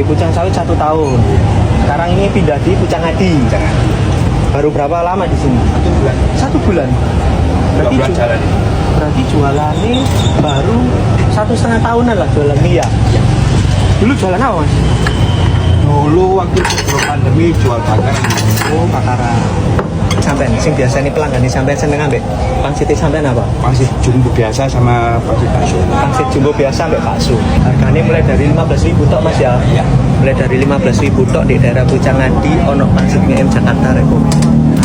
di Pucang Sawit 1 tahun. Sekarang ini pindah di Pucang Adi. Baru berapa lama di sini? 1 bulan. 1 bulan. Berarti jalan. Berarti jualannya baru 1,5 tahunan lah jualan mie ya? Ya. Dulu jualan apa mas? Dulu waktu sebelum pandemi jual bakar. Oh bakaran. Sampai sing biasa nih pelanggan nih sampai seneng ambek pangsitnya sampai apa? Pangsit jumbo biasa sama pangsit bakso. Pangsit jumbo biasa ambek bakso. Harganya mulai dari 15.000 tok mas ya? Ya. Mulai dari 15.000 tok di daerah Pucang Adi ono pangsit mie ayam Jakarta rekom.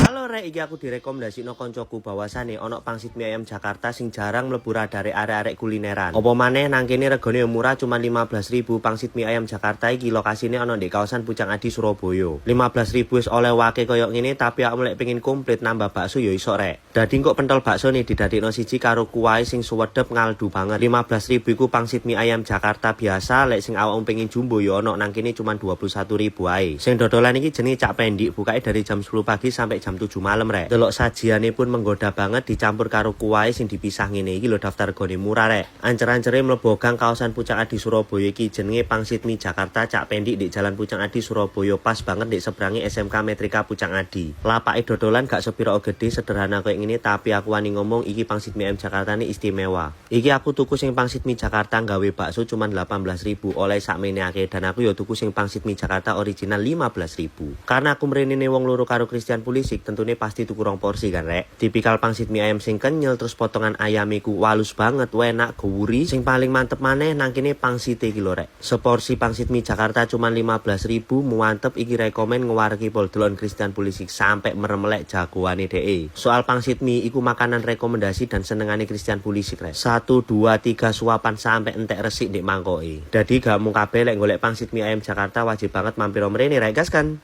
Halo rek, iki aku direkomendasino koncoku bahwasane ono pangsit mie ayam Jakarta sing jarang mlebu radare arek-arek kulineran. Apa maneh nang kene regane murah cuma 15.000 pangsit mie ayam Jakarta iki lokasine ono di kawasan Pucang Adi Surabaya. 15.000 wis oleh wake koyo ngene tapi aku mulai pengen komplit nambah bakso ya iso rek. Dadi kok pentol bakso nih didadekno siji karo kuwahe sing suwedep ngaldu banget. 15.000 iku pangsit mie ayam Jakarta biasa, lek sing awakmu pengen jumbo ya ono nang kene cuma 21.000 ae. Sing dodolan iki jenenge Cak Pendik, bukake dari jam 10 pagi sampai jam 7 malam rek. Delok sajiane pun menggoda banget dicampur karo kuwahe sing dipisah ngene iki lho daftar gone murah rek. Ancer-ancere mlebu gang kawasan Pucang Adi Surabaya iki jenenge pangsit mie Jakarta Cak Pendik di Jalan Pucang Adi Surabaya, pas banget di seberangi SMK Metrika Pucang Adi. Lapake dodolan gak sepiro gede, sederhana kayak ngene tapi aku wani ngomong iki pangsit mie ayam Jakarta ini istimewa. Iki aku tuku sing pangsit mie Jakarta gawe bakso cuma 18.000 oleh sakmene akeh, dan aku ya tuku sing pangsit mie Jakarta original 15.000. Karena aku mrenene wong loro karo Christian Pulisic, tentune pasti tuku rong porsi kan rek. Tipikal pangsit mie ayam sing kenyal, terus potongan ayamiku walus banget, enak gurih. Sing paling mantep maneh nang kene pangsite iki lho rek. Seporsi pangsit mie Jakarta cuma 15.000, mantep iki rekomen ngewareki pol delon Christian Pulisic sampai meremelek jagoane DE. Soal pangsit mie iku makanan rekomendasi dan senengane Christian Pulisic rek. 1 2 3 suapan sampai entek resik ndek mangkoke. Dadi gak mung kabeh lek golek pangsit mie ayam Jakarta wajib banget mampir mrene rek gas kan.